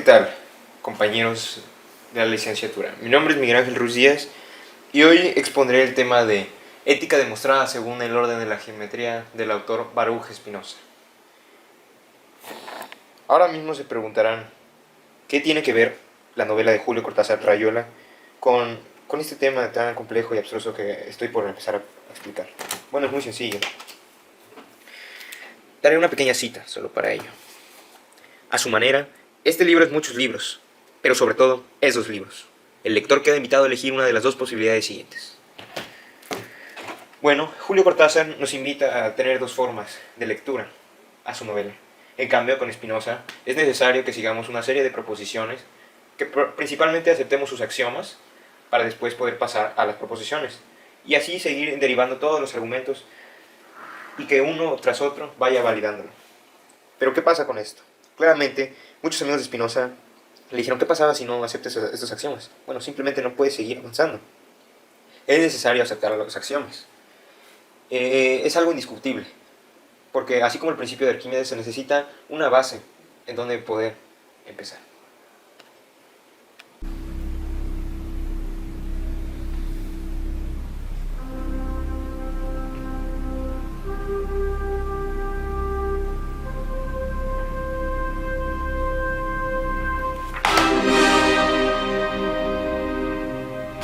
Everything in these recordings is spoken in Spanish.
tal, compañeros de la licenciatura? Mi nombre es Miguel Ángel Ruiz Díaz y hoy expondré el tema de ética demostrada según el orden de la geometría del autor Baruch Spinoza. Ahora mismo se preguntarán, ¿qué tiene que ver la novela de Julio Cortázar Rayuela con este tema tan complejo y abstruso que estoy por empezar a explicar? Bueno, es muy sencillo. Daré una pequeña cita solo para ello. A su manera, este libro es muchos libros, pero sobre todo es dos libros. El lector queda invitado a elegir una de las dos posibilidades siguientes. Bueno, Julio Cortázar nos invita a tener dos formas de lectura a su novela. En cambio, con Spinoza es necesario que sigamos una serie de proposiciones, que principalmente aceptemos sus axiomas, para después poder pasar a las proposiciones, y así seguir derivando todos los argumentos, y que uno tras otro vaya validándolo. Pero ¿qué pasa con esto? Claramente, muchos amigos de Spinoza le dijeron, ¿qué pasaba si no aceptas estos axiomas? Bueno, simplemente no puedes seguir avanzando. Es necesario aceptar los axiomas. Es algo indiscutible, porque así como el principio de Arquímedes se necesita una base en donde poder empezar.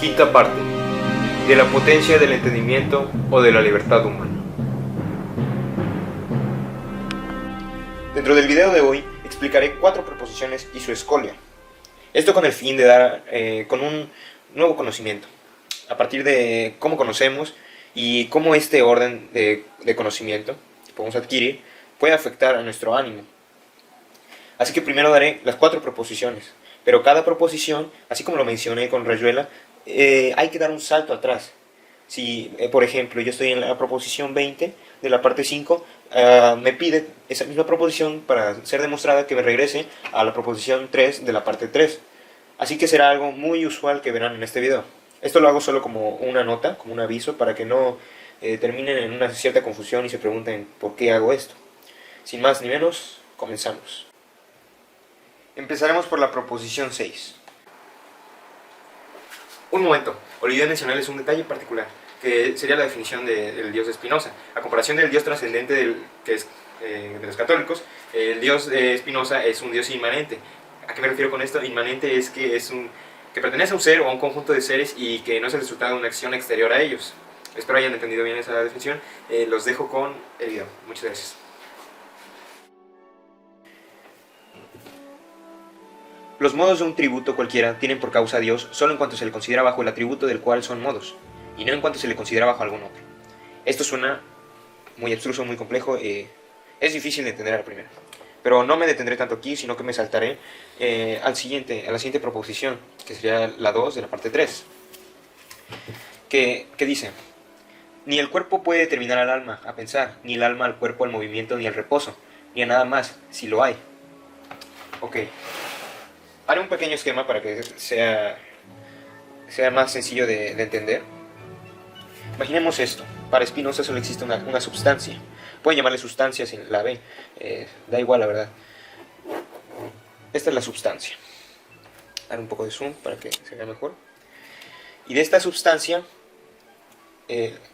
Quinta parte. De la potencia del entendimiento o de la libertad humana. Dentro del video de hoy explicaré 4 proposiciones y su escolia. Esto con el fin de dar con un nuevo conocimiento, a partir de cómo conocemos y cómo este orden de conocimiento que podemos adquirir puede afectar a nuestro ánimo. Así que primero daré las 4 proposiciones, pero cada proposición, así como lo mencioné con Rayuela, hay que dar un salto atrás. Si, por ejemplo, yo estoy en la proposición 20 de la parte 5, me pide esa misma proposición para ser demostrada que me regrese a la proposición 3 de la parte 3. Así que será algo muy usual que verán en este video. Esto lo hago solo como una nota, como un aviso, para que no terminen en una cierta confusión y se pregunten por qué hago esto. Sin más ni menos, comenzamos. Empezaremos por la proposición 6. Un momento, olvidé mencionarles un detalle particular, que sería la definición del Dios de Spinoza. A comparación del Dios trascendente que es de los católicos, el Dios de Spinoza es un Dios inmanente. ¿A qué me refiero con esto? Inmanente es que que pertenece a un ser o a un conjunto de seres y que no es el resultado de una acción exterior a ellos. Espero hayan entendido bien esa definición. Los dejo con el video. Muchas gracias. Los modos de un tributo cualquiera tienen por causa a Dios solo en cuanto se le considera bajo el atributo del cual son modos, y no en cuanto se le considera bajo algún otro. Esto suena muy abstruso, muy complejo, es difícil de entender a la primera. Pero no me detendré tanto aquí, sino que me saltaré a la siguiente proposición, que sería la 2 de la parte 3, que dice: ni el cuerpo puede determinar al alma a pensar, ni el alma al cuerpo al movimiento ni al reposo, ni a nada más, si lo hay. Ok. Haré un pequeño esquema para que sea más sencillo de entender. Imaginemos esto. Para Spinoza solo existe una sustancia. Pueden llamarle sustancia sin la B. Da igual, la verdad. Esta es la sustancia. Haré un poco de zoom para que se vea mejor. Y de esta sustancia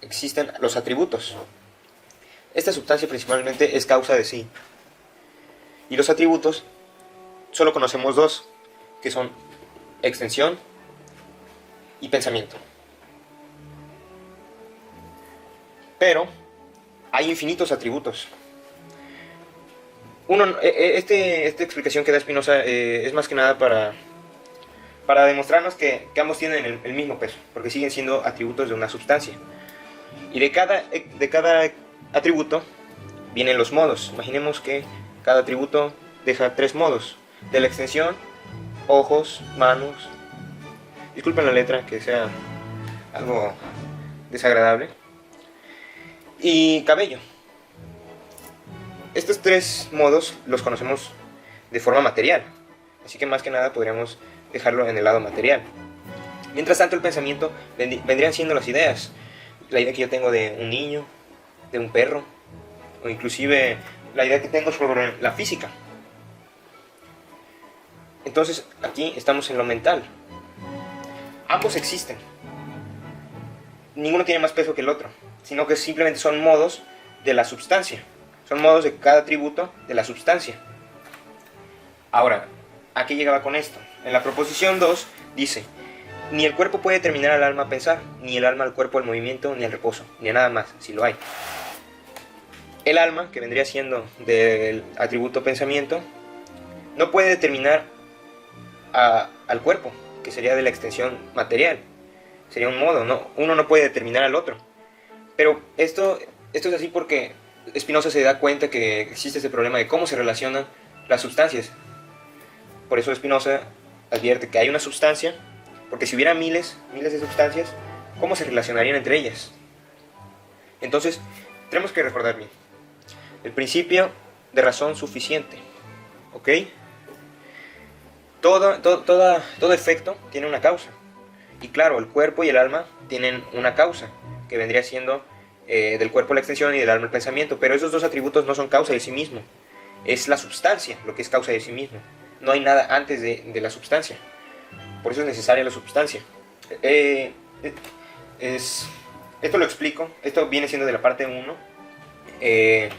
existen los atributos. Esta sustancia principalmente es causa de sí. Y los atributos solo conocemos dos, que son extensión y pensamiento. Pero hay infinitos atributos. Esta explicación que da Spinoza es más que nada para demostrarnos que ambos tienen el mismo peso, porque siguen siendo atributos de una sustancia. Y de cada atributo vienen los modos. Imaginemos que cada atributo deja 3 modos. De la extensión, ojos, manos, disculpen la letra que sea algo desagradable, y cabello. Estos 3 modos los conocemos de forma material, así que más que nada podríamos dejarlo en el lado material. Mientras tanto, el pensamiento vendrían siendo las ideas. La idea que yo tengo de un niño, de un perro, o inclusive la idea que tengo sobre la física. Entonces aquí estamos en lo mental. Ambos existen. Ninguno tiene más peso que el otro, sino que simplemente son modos de la substancia. Son modos de cada atributo de la substancia. Ahora, ¿a qué llegaba con esto? En la proposición 2 dice: ni el cuerpo puede determinar al alma a pensar, ni el alma al cuerpo al movimiento, ni al reposo, ni a nada más, si lo hay. El alma, que vendría siendo del atributo pensamiento, no puede determinar al cuerpo, que sería de la extensión material. Sería un modo, ¿no? Uno no puede determinar al otro. Pero esto es así porque Spinoza se da cuenta que existe ese problema de cómo se relacionan las sustancias. Por eso Spinoza advierte que hay una sustancia, porque si hubiera miles de sustancias, ¿cómo se relacionarían entre ellas? Entonces, tenemos que recordar bien el principio de razón suficiente, ¿ok? Todo efecto tiene una causa. Y claro, el cuerpo y el alma tienen una causa, que vendría siendo del cuerpo la extensión y del alma el pensamiento. Pero esos dos atributos no son causa de sí mismo. Es la substancia lo que es causa de sí mismo. No hay nada antes de la substancia. Por eso es necesaria la substancia. Esto lo explico. Esto viene siendo de la parte 1 de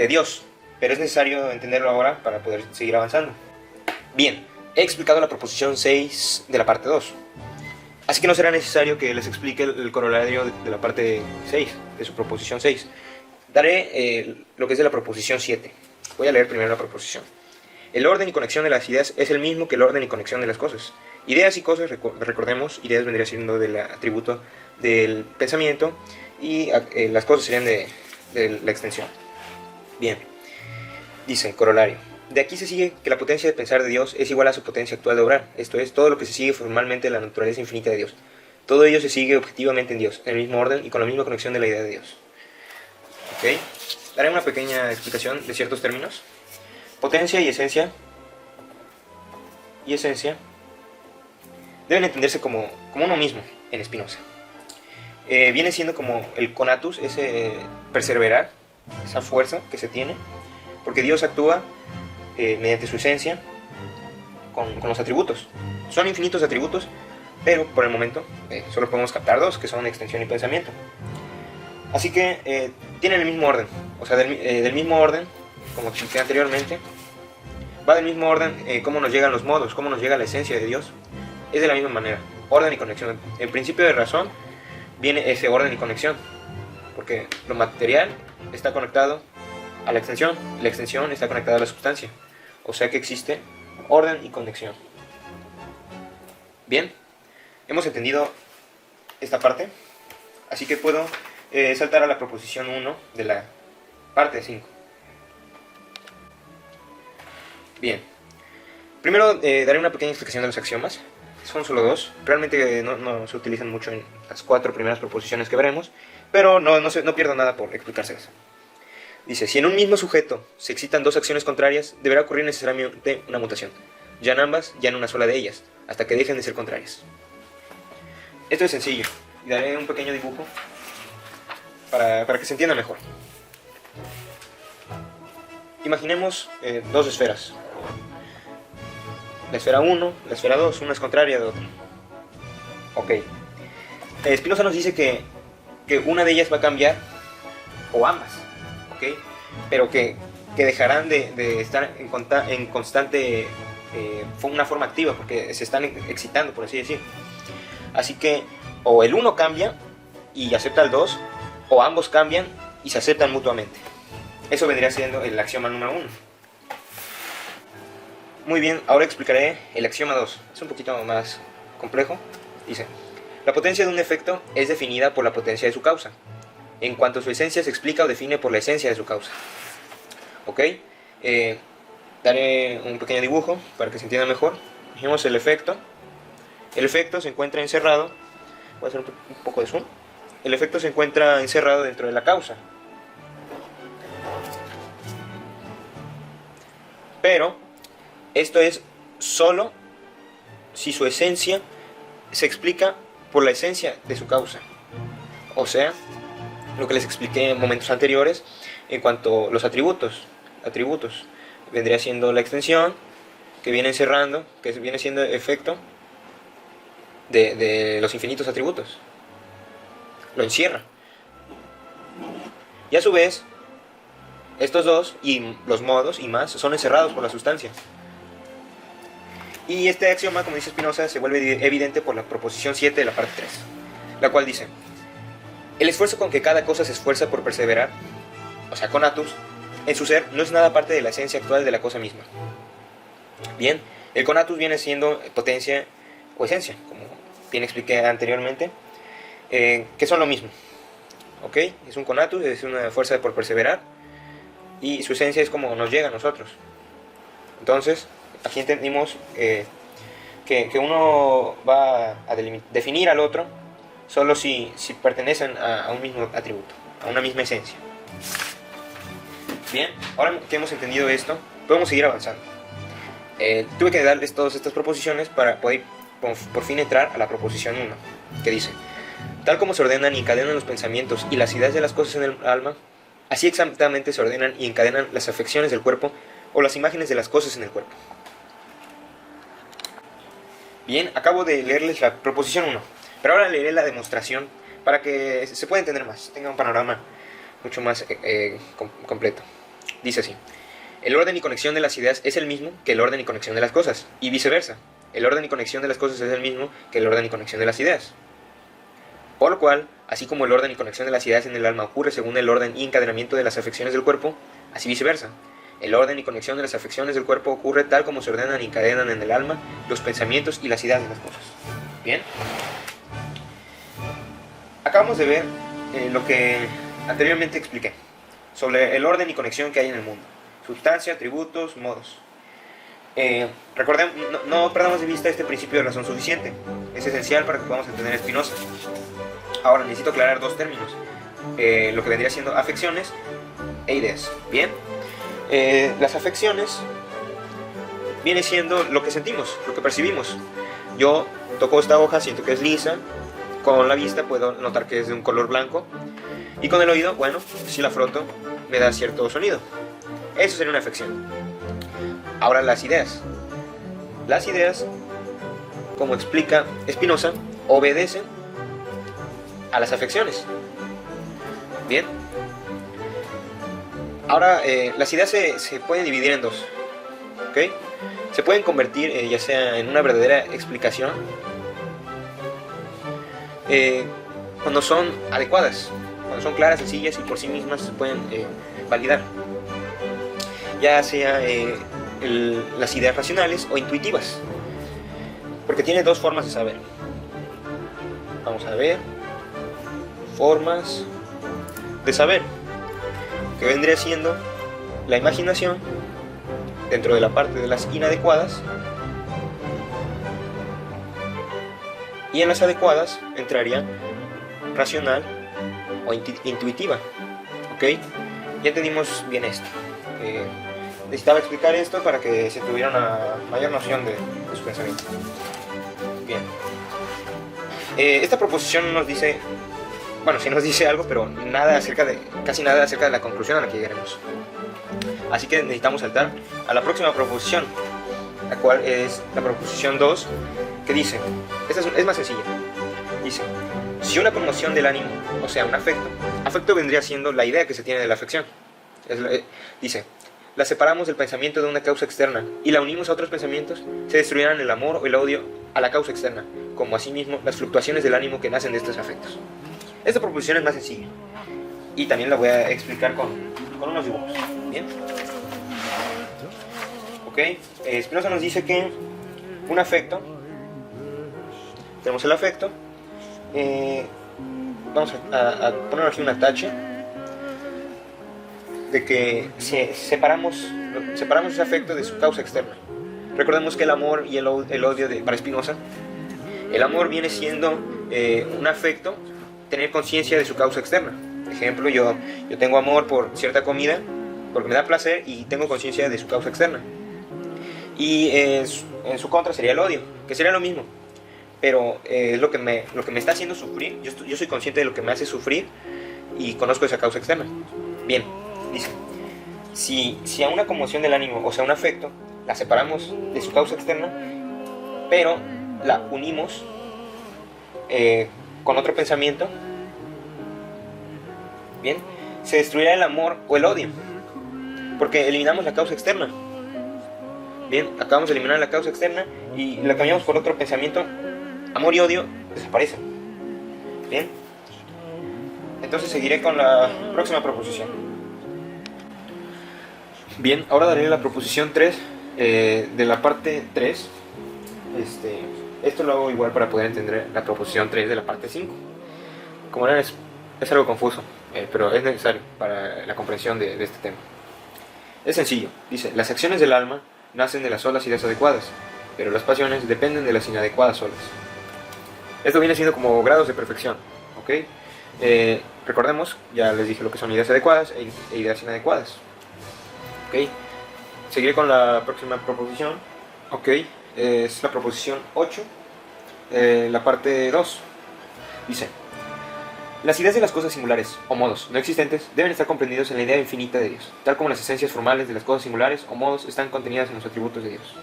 Dios. Pero es necesario entenderlo ahora para poder seguir avanzando. Bien, he explicado la proposición 6 de la parte 2. Así que no será necesario que les explique el corolario de la parte 6, de su proposición 6. Daré lo que es de la proposición 7. Voy a leer primero la proposición. El orden y conexión de las ideas es el mismo que el orden y conexión de las cosas. Ideas y cosas, recordemos, ideas vendría siendo del atributo del pensamiento y las cosas serían de la extensión. Bien, dice corolario. De aquí se sigue que la potencia de pensar de Dios es igual a su potencia actual de obrar. Esto es, todo lo que se sigue formalmente de la naturaleza infinita de Dios. Todo ello se sigue objetivamente en Dios, en el mismo orden y con la misma conexión de la idea de Dios. ¿Ok? Daré una pequeña explicación de ciertos términos. Potencia y esencia deben entenderse como uno mismo en Spinoza. Viene siendo como el conatus, ese perseverar, esa fuerza que se tiene, porque Dios actúa mediante su esencia con los atributos. Son infinitos atributos, pero por el momento solo podemos captar dos, que son extensión y pensamiento. Así que tienen el mismo orden, o sea, del mismo orden, como expliqué anteriormente, va del mismo orden cómo nos llegan los modos, cómo nos llega la esencia de Dios, es de la misma manera, orden y conexión. En principio de razón viene ese orden y conexión, porque lo material está conectado a la extensión está conectada a la sustancia, o sea que existe orden y conexión. Bien, hemos entendido esta parte, así que puedo saltar a la proposición 1 de la parte 5. Bien, primero daré una pequeña explicación de los axiomas. Son solo dos, realmente no se utilizan mucho en las 4 primeras proposiciones que veremos, pero no pierdo nada por explicárselas. Dice, si en un mismo sujeto se excitan dos acciones contrarias, deberá ocurrir necesariamente una mutación, ya en ambas, ya en una sola de ellas, hasta que dejen de ser contrarias. Esto es sencillo, y daré un pequeño dibujo para que se entienda mejor. Imaginemos dos esferas. La esfera 1, la esfera 2, una es contraria de otra. Ok. Spinoza nos dice que una de ellas va a cambiar, o ambas, ¿ok? Pero que dejarán de estar en constante una forma activa, porque se están excitando, por así decir. Así que o el uno cambia y acepta el 2, o ambos cambian y se aceptan mutuamente. Eso vendría siendo el axioma número 1. Muy bien, ahora explicaré el axioma 2. Es un poquito más complejo. Dice, la potencia de un efecto es definida por la potencia de su causa, en cuanto su esencia se explica o define por la esencia de su causa. ¿Ok? Daré un pequeño dibujo para que se entienda mejor. Dijimos el efecto. El efecto se encuentra encerrado. Voy a hacer un poco de zoom. El efecto se encuentra encerrado dentro de la causa. Pero esto es solo si su esencia se explica por la esencia de su causa. O sea, lo que les expliqué en momentos anteriores en cuanto a los atributos. Vendría siendo la extensión que viene encerrando, que viene siendo efecto de los infinitos atributos. Lo encierra. Y a su vez, estos dos y los modos y más son encerrados por la sustancia. Y este axioma, como dice Spinoza, se vuelve evidente por la proposición 7 de la parte 3, la cual dice: el esfuerzo con que cada cosa se esfuerza por perseverar, o sea, conatus, en su ser, no es nada aparte de la esencia actual de la cosa misma. Bien, el conatus viene siendo potencia o esencia, como bien expliqué anteriormente, que son lo mismo. ¿Ok? Es un conatus, es una fuerza por perseverar, y su esencia es como nos llega a nosotros. Entonces, aquí entendimos que uno va a definir al otro solo si pertenecen a un mismo atributo, a una misma esencia. Bien, ahora que hemos entendido esto, podemos seguir avanzando. Tuve que darles todas estas proposiciones para poder por fin entrar a la proposición 1, que dice: tal como se ordenan y encadenan los pensamientos y las ideas de las cosas en el alma, así exactamente se ordenan y encadenan las afecciones del cuerpo o las imágenes de las cosas en el cuerpo. Bien, acabo de leerles la proposición 1, pero ahora leeré la demostración para que se pueda entender más, tenga un panorama mucho más completo. Dice así: el orden y conexión de las ideas es el mismo que el orden y conexión de las cosas, y viceversa. El orden y conexión de las cosas es el mismo que el orden y conexión de las ideas. Por lo cual, así como el orden y conexión de las ideas en el alma ocurre según el orden y encadenamiento de las afecciones del cuerpo, así viceversa. El orden y conexión de las afecciones del cuerpo ocurre tal como se ordenan y encadenan en el alma los pensamientos y las ideas de las cosas. Bien. Acabamos de ver lo que anteriormente expliqué sobre el orden y conexión que hay en el mundo: sustancia, atributos, modos. Recordemos, no perdamos de vista este principio de razón suficiente. Es esencial para que podamos entender a Spinoza. Ahora necesito aclarar dos términos: lo que vendría siendo afecciones e ideas. Bien, las afecciones viene siendo lo que sentimos, lo que percibimos. Yo toco esta hoja, siento que es lisa. Con la vista puedo notar que es de un color blanco. Y con el oído, bueno, si la froto, me da cierto sonido. Eso sería una afección. Ahora las ideas. Las ideas, como explica Spinoza, obedecen a las afecciones. Bien. Ahora, las ideas se pueden dividir en dos. ¿Ok? Se pueden convertir ya sea en una verdadera explicación cuando son adecuadas, cuando son claras, sencillas y por sí mismas se pueden validar. Ya sea las ideas racionales o intuitivas, porque tiene dos formas de saber. Vamos a ver formas de saber, que vendría siendo la imaginación dentro de la parte de las inadecuadas, y en las adecuadas entraría racional o intuitiva. ¿Ok? Ya entendimos bien esto. Necesitaba explicar esto para que se tuviera una mayor noción de su pensamiento. Bien. Esta proposición nos dice, bueno, sí nos dice algo, pero casi nada acerca de la conclusión a la que llegaremos. Así que necesitamos saltar a la próxima proposición, la cual es la proposición 2, que dice, esta es más sencilla. Dice: si una conmoción del ánimo, o sea, un afecto vendría siendo la idea que se tiene de la afección. Dice: la separamos del pensamiento de una causa externa y la unimos a otros pensamientos, se destruirán el amor o el odio a la causa externa, como asimismo las fluctuaciones del ánimo que nacen de estos afectos. Esta proposición es más sencilla y también la voy a explicar con unos dibujos. Bien. Ok, Spinoza nos dice que un afecto, tenemos el afecto, vamos a poner aquí un atache de que separamos ese afecto de su causa externa. Recordemos que el amor y el odio para Spinoza, el amor viene siendo un afecto, tener conciencia de su causa externa. Por ejemplo, yo tengo amor por cierta comida porque me da placer y tengo conciencia de su causa externa. Y en su contra sería el odio, que sería lo mismo, pero es lo que me está haciendo sufrir. Yo soy consciente de lo que me hace sufrir y conozco esa causa externa. Bien, dice: si a una conmoción del ánimo, o sea, un afecto, la separamos de su causa externa, pero la unimos con otro pensamiento, bien, se destruirá el amor o el odio, porque eliminamos la causa externa. Bien, acabamos de eliminar la causa externa y la cambiamos por otro pensamiento. Amor y odio desaparecen. Bien, entonces seguiré con la próxima proposición. Bien, ahora daré la proposición 3 de la parte 3. Esto lo hago igual para poder entender la proposición 3 de la parte 5. Como verán, es algo confuso, pero es necesario para la comprensión de este tema. Es sencillo. Dice: las acciones del alma nacen de las solas ideas adecuadas, pero las pasiones dependen de las inadecuadas solas. Esto viene siendo como grados de perfección, ¿ok? Recordemos, ya les dije lo que son ideas adecuadas e ideas inadecuadas, ¿ok? Seguiré con la próxima proposición, ¿ok? Es la proposición 8, la parte 2. Dice: las ideas de las cosas singulares o modos no existentes deben estar comprendidos en la idea infinita de Dios, tal como las esencias formales de las cosas singulares o modos están contenidas en los atributos de Dios.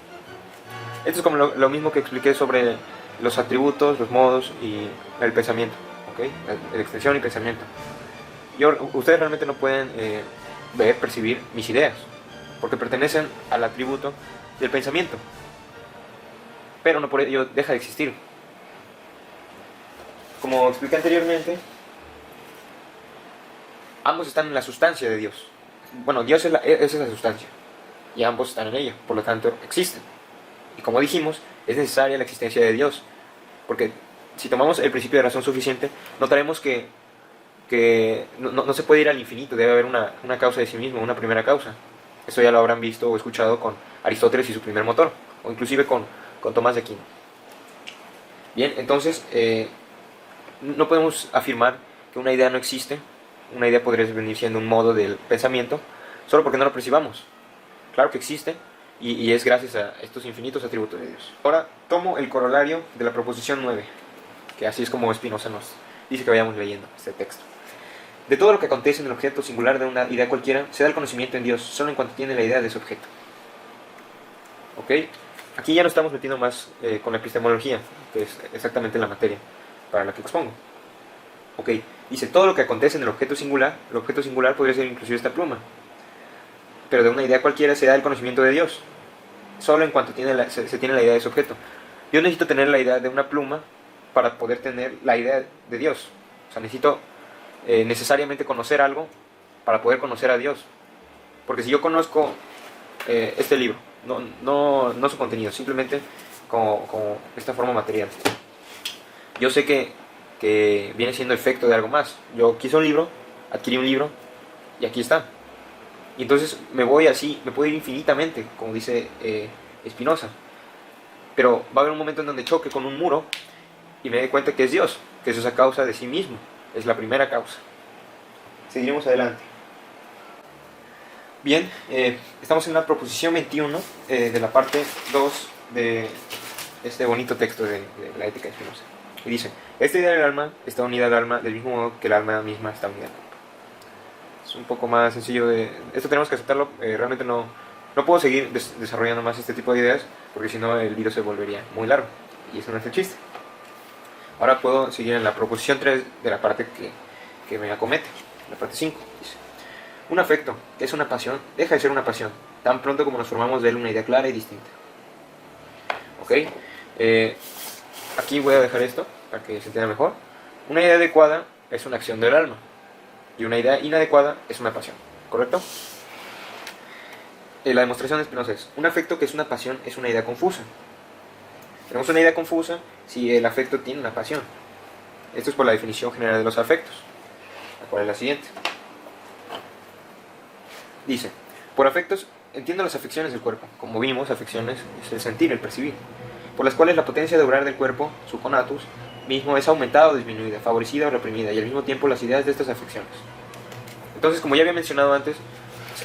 Esto es como lo mismo que expliqué sobre los atributos, los modos y el pensamiento, ¿ok? La extensión y pensamiento. Ustedes realmente no pueden ver, percibir mis ideas, porque pertenecen al atributo del pensamiento, pero no por ello deja de existir. Como expliqué anteriormente, ambos están en la sustancia de Dios. Bueno, Dios es la sustancia, y ambos están en ella, por lo tanto existen. Y como dijimos, es necesaria la existencia de Dios, porque si tomamos el principio de razón suficiente, notaremos que no se puede ir al infinito, debe haber una causa de sí mismo, una primera causa. Esto ya lo habrán visto o escuchado con Aristóteles y su primer motor, o inclusive con Tomás de Aquino. Bien, entonces, no podemos afirmar que una idea no existe. Una idea podría venir siendo un modo del pensamiento, solo porque no lo percibamos. Claro que existe, y es gracias a estos infinitos atributos de Dios. Ahora tomo el corolario de la proposición 9, que así es como Spinoza nos dice que vayamos leyendo este texto. De todo lo que acontece en el objeto singular de una idea cualquiera, se da el conocimiento en Dios, solo en cuanto tiene la idea de ese objeto. ¿Ok? Aquí ya nos estamos metiendo más con la epistemología, que es exactamente la materia para la que expongo. Ok, dice: todo lo que acontece en el objeto singular podría ser inclusive esta pluma, pero de una idea cualquiera se da el conocimiento de Dios, solo en cuanto se tiene la idea de ese objeto. Yo necesito tener la idea de una pluma para poder tener la idea de Dios. O sea, necesito necesariamente conocer algo para poder conocer a Dios. Porque si yo conozco este libro, no su contenido, simplemente como esta forma material, yo sé que viene siendo efecto de algo más. Yo quise un libro, adquirí un libro, y aquí está. Y entonces me voy así, me puedo ir infinitamente, como dice Spinoza. Pero va a haber un momento en donde choque con un muro y me doy cuenta que es Dios, que es esa causa de sí mismo, es la primera causa. Seguiremos adelante. Bien, estamos en la proposición 21 de la parte 2 de este bonito texto de la ética de Spinoza. Y dice: esta idea del alma está unida al alma del mismo modo que el alma misma está unida al cuerpo. Es un poco más sencillo de... Esto tenemos que aceptarlo. Realmente no puedo seguir desarrollando más este tipo de ideas, porque si no el video se volvería muy largo, y eso no es el chiste. Ahora puedo seguir en la proposición 3 de la parte que me acomete, la parte 5. Dice: un afecto, que es una pasión, deja de ser una pasión, tan pronto como nos formamos de él una idea clara y distinta. ¿Ok? Aquí voy a dejar esto para que se entienda mejor. Una idea adecuada es una acción del alma, y una idea inadecuada es una pasión, ¿correcto? La demostración de Spinoza es: un afecto que es una pasión es una idea confusa. Tenemos una idea confusa si el afecto tiene una pasión. Esto es por la definición general de los afectos, la cual es la siguiente. Dice: por afectos entiendo las afecciones del cuerpo. Como vimos, afecciones es el sentir, el percibir, por las cuales la potencia de obrar del cuerpo, su conatus, mismo es aumentada o disminuida, favorecida o reprimida, y al mismo tiempo las ideas de estas afecciones. Entonces, como ya había mencionado antes,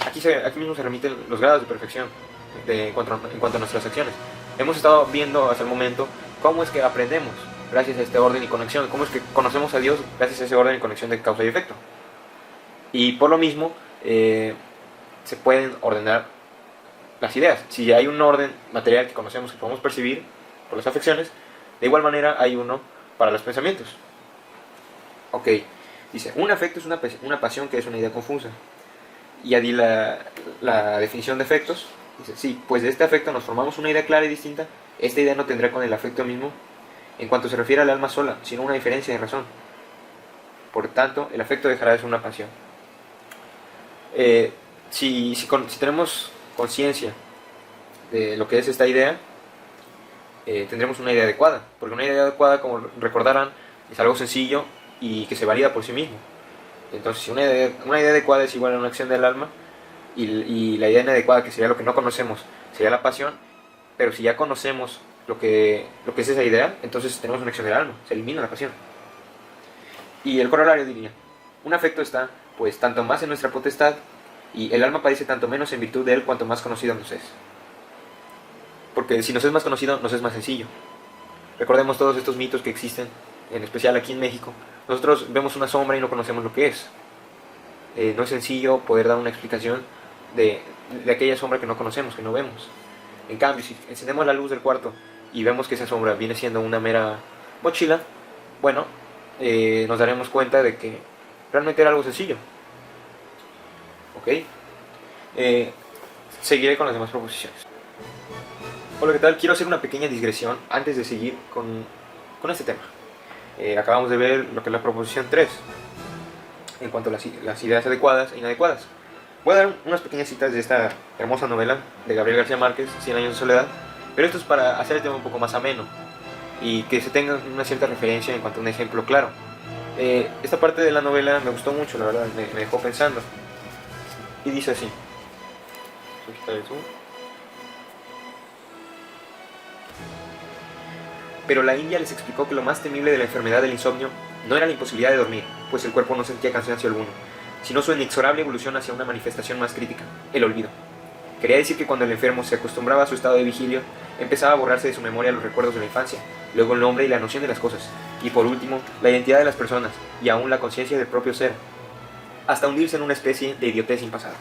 aquí mismo se remiten los grados de perfección en cuanto a nuestras acciones. Hemos estado viendo hasta el momento cómo es que aprendemos gracias a este orden y conexión, cómo es que conocemos a Dios gracias a ese orden y conexión de causa y efecto. Y por lo mismo, se pueden ordenar las ideas. Si hay un orden material que conocemos, que podemos percibir por las afecciones, de igual manera hay uno para los pensamientos. Ok, dice, un afecto es una pasión que es una idea confusa. Y allí la definición de afectos, dice, sí, pues de este afecto nos formamos una idea clara y distinta. Esta idea no tendrá con el afecto mismo en cuanto se refiere al alma sola, sino una diferencia de razón. Por tanto, el afecto dejará de ser una pasión. Si tenemos conciencia de lo que es esta idea, tendremos una idea adecuada, porque una idea adecuada, como recordarán, es algo sencillo y que se valida por sí mismo. Entonces, si una idea adecuada es igual a una acción del alma, y la idea inadecuada, que sería lo que no conocemos, sería la pasión, pero si ya conocemos lo que es esa idea, entonces tenemos una acción del alma, se elimina la pasión. Y el corolario diría, un afecto está, pues, tanto más en nuestra potestad, y el alma padece tanto menos en virtud de él cuanto más conocido nos es. Porque si nos es más conocido, nos es más sencillo. Recordemos todos estos mitos que existen, en especial aquí en México. Nosotros vemos una sombra y no conocemos lo que es. No es sencillo poder dar una explicación de aquella sombra que no conocemos, que no vemos. En cambio, si encendemos la luz del cuarto y vemos que esa sombra viene siendo una mera mochila, bueno, nos daremos cuenta de que realmente era algo sencillo. ¿Ok? Seguiré con las demás proposiciones. Hola, ¿qué tal? Quiero hacer una pequeña digresión antes de seguir con este tema. Acabamos de ver lo que es la proposición 3 en cuanto a las ideas adecuadas e inadecuadas. Voy a dar unas pequeñas citas de esta hermosa novela de Gabriel García Márquez, 100 años de soledad, pero esto es para hacer el tema un poco más ameno y que se tenga una cierta referencia en cuanto a un ejemplo claro. Esta parte de la novela me gustó mucho, la verdad, me dejó pensando. Y dice así. Voy a quitar el zoom. Pero la India les explicó que lo más temible de la enfermedad del insomnio no era la imposibilidad de dormir, pues el cuerpo no sentía cansancio alguno, sino su inexorable evolución hacia una manifestación más crítica, el olvido. Quería decir que cuando el enfermo se acostumbraba a su estado de vigilia, empezaba a borrarse de su memoria los recuerdos de la infancia, luego el nombre y la noción de las cosas, y por último, la identidad de las personas, y aún la conciencia del propio ser, hasta hundirse en una especie de idiotez sin pasado.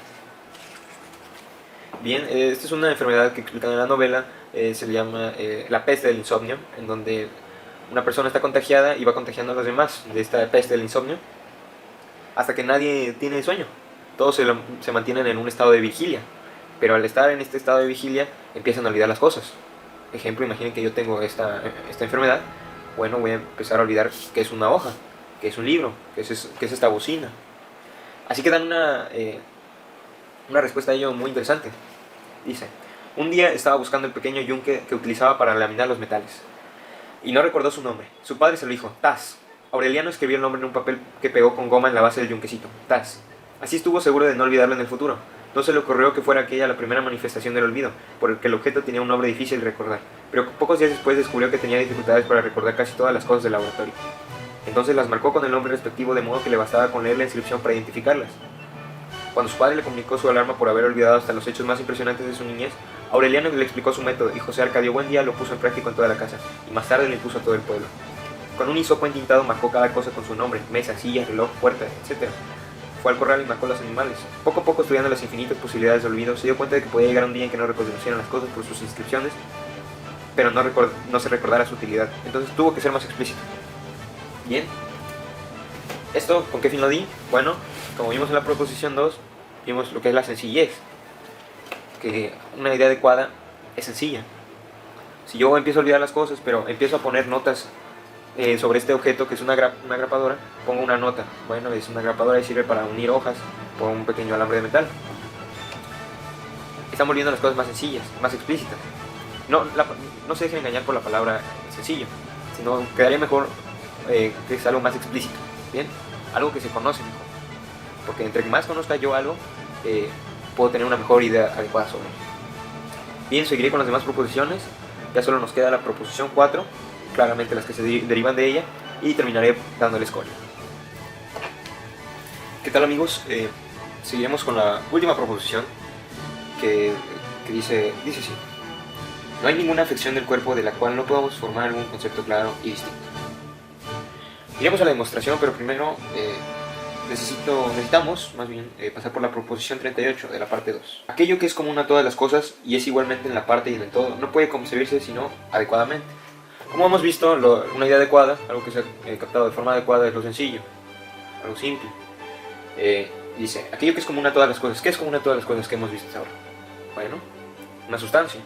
Bien, esta es una enfermedad que explican en la novela, se llama la peste del insomnio, en donde una persona está contagiada y va contagiando a los demás de esta peste del insomnio, hasta que nadie tiene sueño. Todos se mantienen en un estado de vigilia, pero al estar en este estado de vigilia empiezan a olvidar las cosas. Ejemplo, imaginen que yo tengo esta enfermedad. Bueno, voy a empezar a olvidar qué es una hoja, qué es un libro, qué es esta bocina. Así que dan una respuesta a ello muy interesante. Dice, un día estaba buscando el pequeño yunque que utilizaba para laminar los metales, y no recordó su nombre. Su padre se lo dijo, Taz. Aureliano escribió el nombre en un papel que pegó con goma en la base del yunquecito, Taz. Así estuvo seguro de no olvidarlo en el futuro. No se le ocurrió que fuera aquella la primera manifestación del olvido, porque el objeto tenía un nombre difícil de recordar, pero pocos días después descubrió que tenía dificultades para recordar casi todas las cosas del laboratorio. Entonces las marcó con el nombre respectivo, de modo que le bastaba con leer la inscripción para identificarlas. Cuando su padre le comunicó su alarma por haber olvidado hasta los hechos más impresionantes de su niñez, Aureliano le explicó su método, y José Arcadio Buendía lo puso en práctica en toda la casa, y más tarde lo impuso a todo el pueblo. Con un hisopo entintado marcó cada cosa con su nombre, mesa, silla, reloj, puerta, etc. Fue al corral y marcó los animales. Poco a poco, estudiando las infinitas posibilidades de olvido, se dio cuenta de que podía llegar un día en que no reconocieran las cosas por sus inscripciones, pero no se recordara su utilidad. Entonces tuvo que ser más explícito. Bien. ¿Esto con qué fin lo di? Bueno, como vimos en la proposición 2, vimos lo que es la sencillez. Que una idea adecuada es sencilla. Si yo empiezo a olvidar las cosas, pero empiezo a poner notas sobre este objeto, que es una grapadora, pongo una nota. Bueno, es una grapadora y sirve para unir hojas por un pequeño alambre de metal. Están volviendo las cosas más sencillas, más explícitas. No se dejen engañar por la palabra sencillo, sino quedaría mejor que es algo más explícito. Bien, algo que se conoce mejor, porque entre más conozca yo algo, puedo tener una mejor idea adecuada sobre él. Bien, seguiré con las demás proposiciones. Ya solo nos queda la proposición 4, claramente las que se derivan de ella, y terminaré dándole escoria. ¿Qué tal, amigos? Seguiremos con la última proposición, que dice así: no hay ninguna afección del cuerpo de la cual no podamos formar algún concepto claro y distinto. Iremos a la demostración, pero primero necesitamos más bien pasar por la proposición 38 de la parte 2. Aquello que es común a todas las cosas y es igualmente en la parte y en el todo, no puede concebirse sino adecuadamente. Como hemos visto, una idea adecuada, algo que se ha captado de forma adecuada, es lo sencillo, algo simple. Dice, aquello que es común a todas las cosas. ¿Qué es común a todas las cosas que hemos visto hasta ahora? Bueno, una sustancia.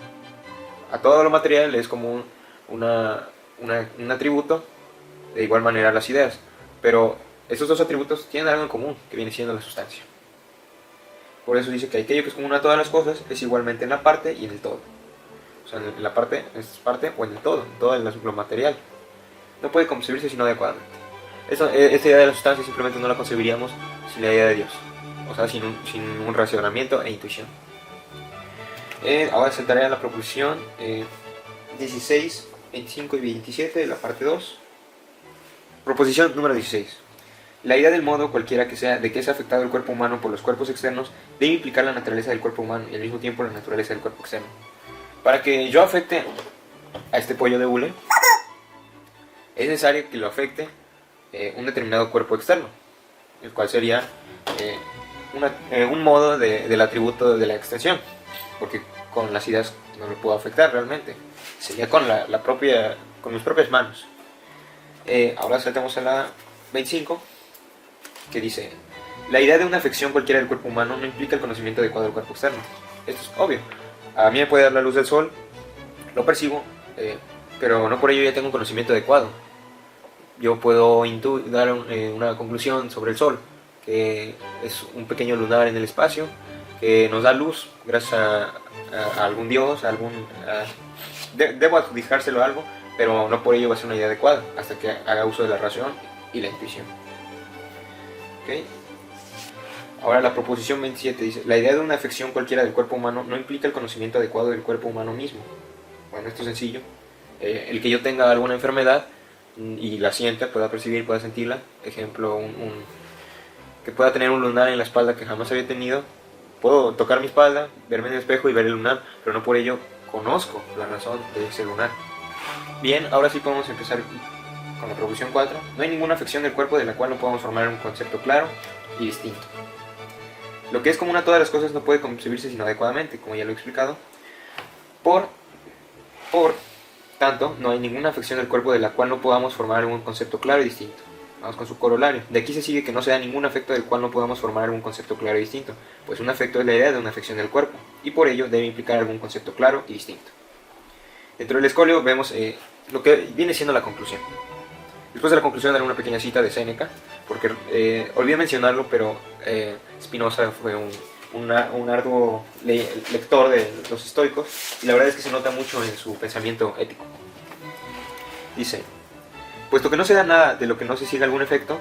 A todo lo material es común un atributo, de igual manera las ideas. Pero estos dos atributos tienen algo en común, que viene siendo la sustancia. Por eso dice que aquello que es común a todas las cosas es igualmente en la parte y en el todo. O sea, en la parte, es parte o en el todo lo material. No puede concebirse sino adecuadamente. Esta idea de la sustancia simplemente no la concebiríamos sin la idea de Dios. O sea, sin un racionamiento e intuición. Ahora saltaré a la proposición 16, 25 y 27 de la parte 2. Proposición número 16. La idea del modo cualquiera que sea de que es afectado el cuerpo humano por los cuerpos externos debe implicar la naturaleza del cuerpo humano y al mismo tiempo la naturaleza del cuerpo externo. Para que yo afecte a este pollo de hule, es necesario que lo afecte un determinado cuerpo externo, el cual sería un modo del atributo de la extensión, porque con las ideas no lo puedo afectar realmente, sería con mis propias manos. Ahora saltamos a la 25, que dice: la idea de una afección cualquiera del cuerpo humano no implica el conocimiento adecuado del cuerpo externo. Esto es obvio. A mí me puede dar la luz del sol, lo percibo, pero no por ello ya tengo un conocimiento adecuado. Yo puedo dar una conclusión sobre el sol, que es un pequeño lunar en el espacio, que nos da luz gracias a algún dios, debo adjudicárselo a algo, pero no por ello va a ser una idea adecuada, hasta que haga uso de la razón y la intuición. ¿Okay? Ahora la proposición 27 dice: la idea de una afección cualquiera del cuerpo humano no implica el conocimiento adecuado del cuerpo humano mismo. Bueno, esto es sencillo. El que yo tenga alguna enfermedad y la sienta, pueda percibir, pueda sentirla. Ejemplo, que pueda tener un lunar en la espalda que jamás había tenido. Puedo tocar mi espalda, verme en el espejo y ver el lunar, pero no por ello conozco la razón de ese lunar. Bien, ahora sí podemos empezar con la proposición 4. No hay ninguna afección del cuerpo de la cual no podamos formar un concepto claro y distinto. Lo que es común a todas las cosas no puede concebirse sino adecuadamente, como ya lo he explicado. Por tanto, no hay ninguna afección del cuerpo de la cual no podamos formar un concepto claro y distinto. Vamos con su corolario. De aquí se sigue que no se da ningún afecto del cual no podamos formar un concepto claro y distinto, pues un afecto es la idea de una afección del cuerpo, y por ello debe implicar algún concepto claro y distinto. Dentro del escolio vemos lo que viene siendo la conclusión. Después de la conclusión daré una pequeña cita de Séneca, porque olvidé mencionarlo, pero Spinoza fue un arduo lector de los estoicos, y la verdad es que se nota mucho en su pensamiento ético. Dice: puesto que no se da nada de lo que no se siga algún efecto,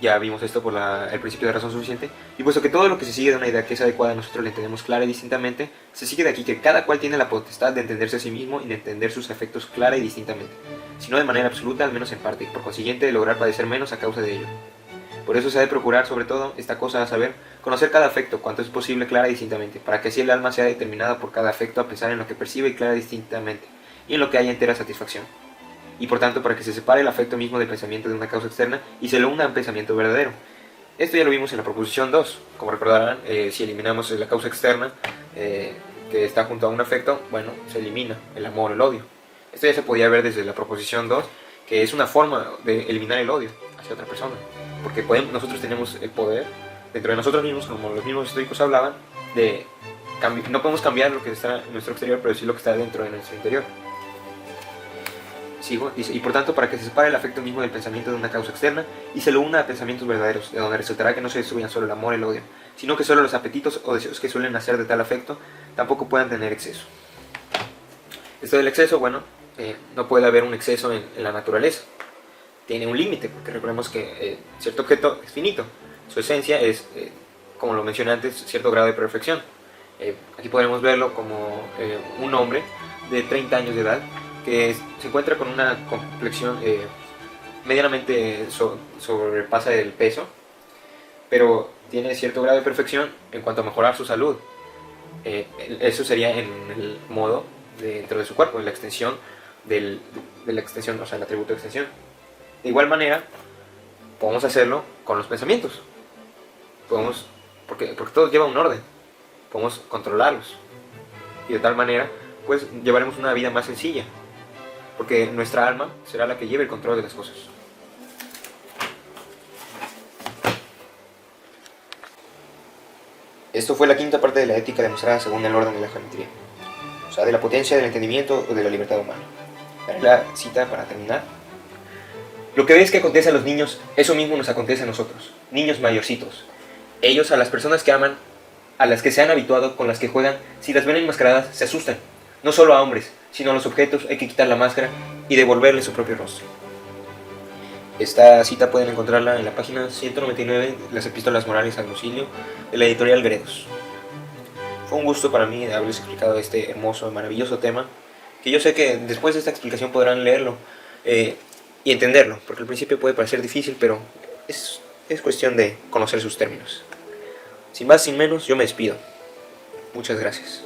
ya vimos esto por el principio de razón suficiente, y puesto que todo lo que se sigue de una idea que es adecuada nosotros la entendemos clara y distintamente, se sigue de aquí que cada cual tiene la potestad de entenderse a sí mismo y de entender sus efectos clara y distintamente, si no de manera absoluta, al menos en parte, y por consiguiente de lograr padecer menos a causa de ello. Por eso se ha de procurar, sobre todo, esta cosa a saber, conocer cada afecto, cuanto es posible clara y distintamente, para que así el alma sea determinada por cada afecto a pensar en lo que percibe y clara y distintamente, y en lo que haya entera satisfacción. Y por tanto para que se separe el afecto mismo del pensamiento de una causa externa y se lo una a un pensamiento verdadero. Esto ya lo vimos en la proposición 2. Como recordarán, si eliminamos la causa externa que está junto a un afecto, bueno, se elimina el amor, el odio. Esto ya se podía ver desde la proposición 2, que es una forma de eliminar el odio hacia otra persona, porque nosotros tenemos el poder dentro de nosotros mismos, como los mismos estoicos hablaban, no podemos cambiar lo que está en nuestro exterior, pero sí lo que está dentro de nuestro interior. Sigo, dice: y por tanto para que se separe el afecto mismo del pensamiento de una causa externa y se lo una a pensamientos verdaderos, de donde resultará que no se destruyan solo el amor y el odio, sino que solo los apetitos o deseos que suelen nacer de tal afecto tampoco puedan tener exceso. Esto del exceso, bueno, no puede haber un exceso en la naturaleza, tiene un límite, porque recordemos que cierto objeto es finito, su esencia es, como lo mencioné antes, cierto grado de perfección. Aquí podemos verlo como un hombre de 30 años de edad que se encuentra con una complexión medianamente sobrepasa el peso, pero tiene cierto grado de perfección en cuanto a mejorar su salud. Eso sería en el modo dentro de su cuerpo, en la extensión de la extensión, o sea, el atributo de extensión. De igual manera, podemos hacerlo con los pensamientos. Podemos, porque todo lleva un orden. Podemos controlarlos. Y de tal manera, pues llevaremos una vida más sencilla. Porque nuestra alma será la que lleve el control de las cosas. Esto fue la quinta parte de la ética demostrada según el orden de la geometría. O sea, de la potencia del entendimiento o de la libertad humana. Daré la cita para terminar. Lo que ves que acontece a los niños, eso mismo nos acontece a nosotros, niños mayorcitos. Ellos a las personas que aman, a las que se han habituado, con las que juegan, si las ven enmascaradas, se asustan. No solo a hombres, sino a los objetos hay que quitar la máscara y devolverle su propio rostro. Esta cita pueden encontrarla en la página 199 de las Epístolas Morales al Concilio de la editorial Gredos. Fue un gusto para mí haberles explicado este hermoso y maravilloso tema, que yo sé que después de esta explicación podrán leerlo y entenderlo, porque al principio puede parecer difícil, pero es cuestión de conocer sus términos. Sin más, sin menos, yo me despido. Muchas gracias.